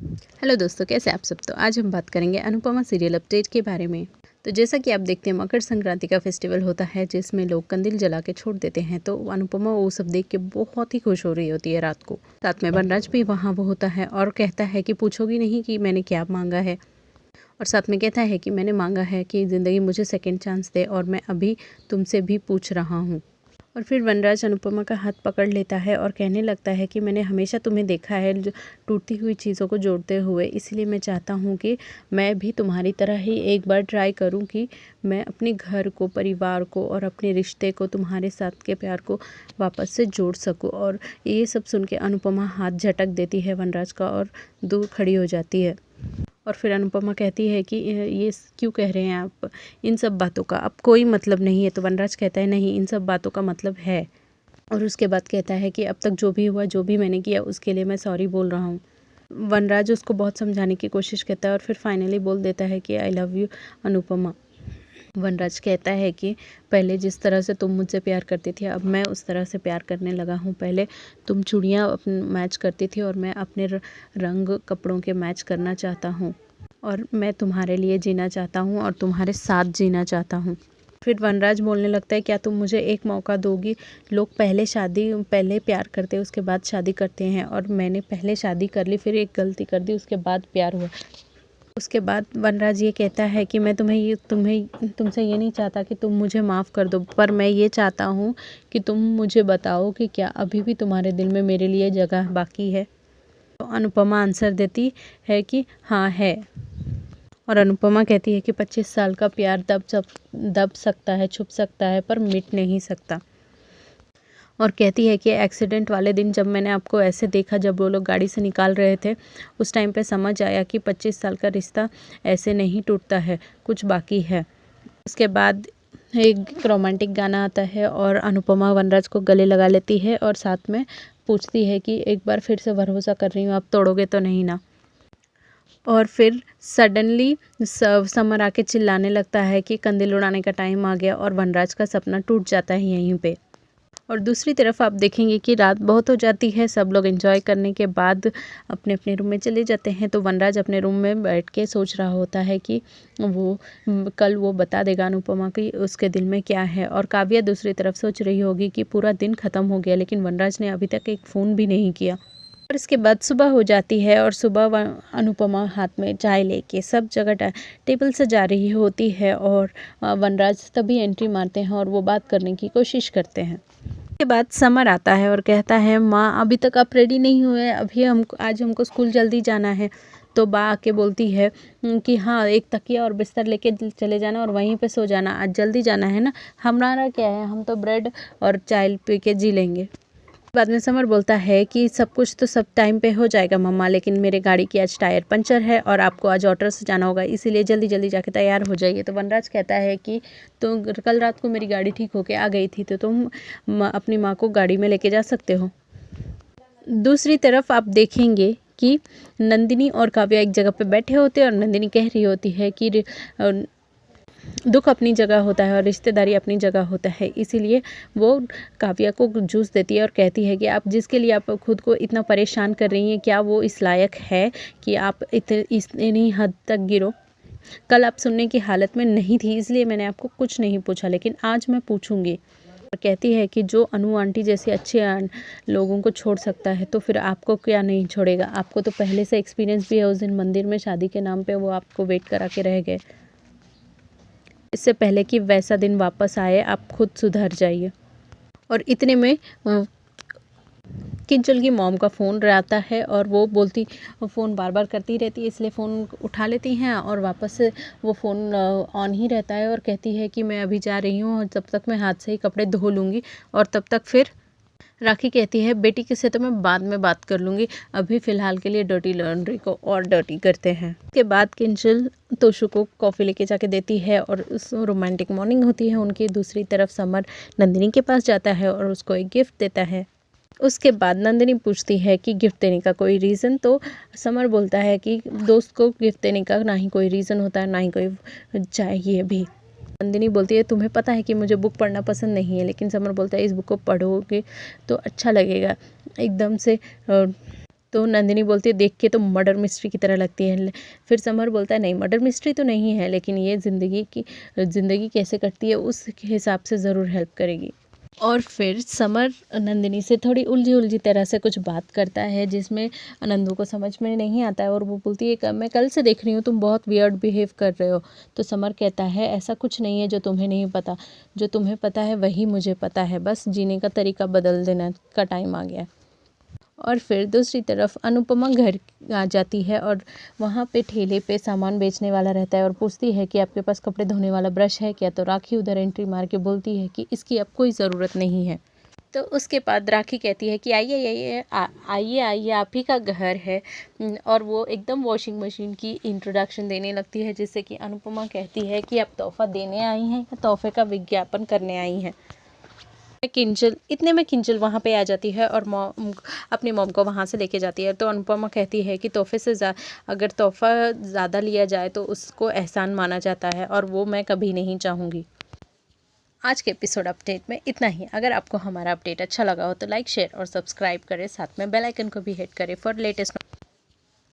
Hello दोस्तों, कैसे आप सब। तो आज हम बात करेंगे अनुपमा सीरियल अपडेट के बारे में। तो जैसा कि आप देखते हैं, मकर संक्रांति का फेस्टिवल होता है जिसमें लोग कंदील जला के छोड़ देते हैं। तो अनुपमा वो सब देख के बहुत ही खुश हो रही होती है रात को। साथ में वनराज भी वहाँ वो होता है और कहता है कि पूछोगी नहीं कि मैंने क्या मांगा है। और साथ में कहता है कि मैंने मांगा है कि ज़िंदगी मुझे सेकेंड चांस दे और मैं अभी तुमसे भी पूछ रहा हूँ। और फिर वनराज अनुपमा का हाथ पकड़ लेता है और कहने लगता है कि मैंने हमेशा तुम्हें देखा है जो टूटती हुई चीज़ों को जोड़ते हुए, इसलिए मैं चाहता हूँ कि मैं भी तुम्हारी तरह ही एक बार ट्राई करूँ कि मैं अपने घर को, परिवार को और अपने रिश्ते को, तुम्हारे साथ के प्यार को वापस से जोड़ सकूँ। और ये सब सुन के अनुपमा हाथ झटक देती है वनराज का और दूर खड़ी हो जाती है। और फिर अनुपमा कहती है कि ये क्यों कह रहे हैं आप इन सब बातों का, अब कोई मतलब नहीं है। तो वनराज कहता है नहीं, इन सब बातों का मतलब है। और उसके बाद कहता है कि अब तक जो भी हुआ, जो भी मैंने किया, उसके लिए मैं सॉरी बोल रहा हूँ। वनराज उसको बहुत समझाने की कोशिश करता है और फिर फाइनली बोल देता है कि आई लव यू अनुपमा। वनराज कहता है कि पहले जिस तरह से तुम मुझसे प्यार करती थी, अब मैं उस तरह से प्यार करने लगा हूँ। पहले तुम चूड़ियाँ मैच करती थी और मैं अपने रंग कपड़ों के मैच करना चाहता हूँ। और मैं तुम्हारे लिए जीना चाहता हूँ और तुम्हारे साथ जीना चाहता हूँ। फिर वनराज बोलने लगता है, क्या तुम मुझे एक मौका दोगी। लोग पहले प्यार करते उसके बाद शादी करते हैं, और मैंने पहले शादी कर ली, फिर एक गलती कर दी, उसके बाद प्यार हुआ। उसके बाद वनराज ये कहता है कि मैं तुमसे ये नहीं चाहता कि तुम मुझे माफ़ कर दो, पर मैं ये चाहता हूँ कि तुम मुझे बताओ कि क्या अभी भी तुम्हारे दिल में मेरे लिए जगह बाकी है। तो अनुपमा आंसर देती है कि हाँ है। और अनुपमा कहती है कि 25 साल का प्यार दब सकता है, छुप सकता है, पर मिट नहीं सकता। और कहती है कि एक्सीडेंट वाले दिन जब मैंने आपको ऐसे देखा, जब वो लोग गाड़ी से निकाल रहे थे, उस टाइम पे समझ आया कि 25 साल का रिश्ता ऐसे नहीं टूटता है, कुछ बाकी है। उसके बाद एक रोमांटिक गाना आता है और अनुपमा वनराज को गले लगा लेती है और साथ में पूछती है कि एक बार फिर से भरोसा कर रही हूँ, आप तोड़ोगे तो नहीं ना। और फिर सडनली समर आके चिल्लाने लगता है कि कंदील उड़ाने का टाइम आ गया, और वनराज का सपना टूट जाता है यहीं पे। और दूसरी तरफ आप देखेंगे कि रात बहुत हो जाती है, सब लोग एंजॉय करने के बाद अपने अपने रूम में चले जाते हैं। तो वनराज अपने रूम में बैठ के सोच रहा होता है कि कल वो बता देगा अनुपमा की उसके दिल में क्या है। और काव्या दूसरी तरफ सोच रही होगी कि पूरा दिन ख़त्म हो गया, लेकिन वनराज ने अभी तक एक फ़ोन भी नहीं किया। और इसके बाद सुबह हो जाती है और सुबह अनुपमा हाथ में चाय लेके सब जगह टेबल सजा रही होती है, और वनराज तभी एंट्री मारते हैं और वो बात करने की कोशिश करते हैं। के बाद समर आता है और कहता है, माँ अभी तक आप रेडी नहीं हुए, अभी आज हमको स्कूल जल्दी जाना है। तो बा आके बोलती है कि हाँ, एक तकिया और बिस्तर लेके चले जाना और वहीं पे सो जाना, आज जल्दी जाना है ना, हमारा क्या है, हम तो ब्रेड और चाय पी के जी लेंगे। बाद में समर बोलता है कि सब कुछ तो सब टाइम पे हो जाएगा मम्मा, लेकिन मेरे गाड़ी की आज टायर पंचर है और आपको आज ऑटो से जाना होगा, इसीलिए जल्दी जल्दी जाके तैयार हो जाइए। तो वनराज कहता है कि तो कल रात को मेरी गाड़ी ठीक होके आ गई थी, तो तुम अपनी माँ को गाड़ी में लेके जा सकते हो। दूसरी तरफ आप देखेंगे कि नंदिनी और काव्या एक जगह पे बैठे होते हैं और नंदिनी कह रही होती है कि दुख अपनी जगह होता है और रिश्तेदारी अपनी जगह होता है, इसीलिए वो काव्या को जूस देती है और कहती है कि आप जिसके लिए आप खुद को इतना परेशान कर रही हैं, क्या वो इस लायक है कि आप इतनी हद तक गिरो। कल आप सुनने की हालत में नहीं थी, इसलिए मैंने आपको कुछ नहीं पूछा, लेकिन आज मैं पूछूंगी। और कहती है कि जो अनु आंटी जैसे अच्छे लोगों को छोड़ सकता है, तो फिर आपको क्या नहीं छोड़ेगा। आपको तो पहले से एक्सपीरियंस भी है, उस दिन मंदिर में शादी के नाम पे वो आपको वेट करा के रह गए। इससे पहले कि वैसा दिन वापस आए, आप खुद सुधर जाइए। और इतने में किंजल की मॉम का फ़ोन आता है और वो फ़ोन बार बार करती रहती है, इसलिए फ़ोन उठा लेती हैं और वापस से वो फ़ोन ऑन ही रहता है। और कहती है कि मैं अभी जा रही हूँ और तब तक मैं हाथ से ही कपड़े धो लूँगी। और तब तक फिर राखी कहती है, बेटी की से तो मैं बाद में बात कर लूँगी, अभी फ़िलहाल के लिए डर्टी लॉन्ड्री को और डर्टी करते हैं। उसके बाद किंजल तोशु को कॉफ़ी लेके जाके देती है और उस रोमांटिक मॉर्निंग होती है उनकी। दूसरी तरफ समर नंदिनी के पास जाता है और उसको एक गिफ्ट देता है। उसके बाद नंदिनी पूछती है कि गिफ्ट देने का कोई रीज़न, तो समर बोलता है कि दोस्त को गिफ्ट देने का ना ही कोई रीज़न होता है, ना ही कोई चाहिए भी। नंदिनी बोलती है, तुम्हें पता है कि मुझे बुक पढ़ना पसंद नहीं है, लेकिन समर बोलता है इस बुक को पढ़ोगे तो अच्छा लगेगा। एकदम से तो नंदिनी बोलती है देख के तो मर्डर मिस्ट्री की तरह लगती है। फिर समर बोलता है नहीं मर्डर मिस्ट्री तो नहीं है, लेकिन ये ज़िंदगी कैसे कटती है उस हिसाब से ज़रूर हेल्प करेगी। और फिर समर नंदिनी से थोड़ी उलझी तरह से कुछ बात करता है जिसमें नंदू को समझ में नहीं आता है, और वो बोलती है मैं कल से देख रही हूँ तुम बहुत वियर्ड बिहेव कर रहे हो। तो समर कहता है ऐसा कुछ नहीं है जो तुम्हें नहीं पता, जो तुम्हें पता है वही मुझे पता है, बस जीने का तरीका बदल देना का टाइम आ गया। और फिर दूसरी तरफ अनुपमा घर आ जाती है और वहाँ पे ठेले पे सामान बेचने वाला रहता है और पूछती है कि आपके पास कपड़े धोने वाला ब्रश है क्या। तो राखी उधर एंट्री मार के बोलती है कि इसकी अब कोई ज़रूरत नहीं है। तो उसके बाद राखी कहती है कि आइए आइए आइए आइए आप ही का घर है, और वो एकदम वॉशिंग मशीन की इंट्रोडक्शन देने लगती है, जिससे कि अनुपमा कहती है कि आप तोहफा देने आई हैं या तोहफे का विज्ञापन करने आई हैं। किंजल वहाँ पे आ जाती है और अपनी मॉम को वहाँ से लेके जाती है। तो अनुपमा कहती है कि तोहफे से अगर तोहफा ज़्यादा लिया जाए तो उसको एहसान माना जाता है, और वो मैं कभी नहीं चाहूँगी। आज के एपिसोड अपडेट में इतना ही। अगर आपको हमारा अपडेट अच्छा लगा हो तो लाइक शेयर और सब्सक्राइब करें, साथ में बेल आइकन को भी हिट करें फॉर लेटेस्ट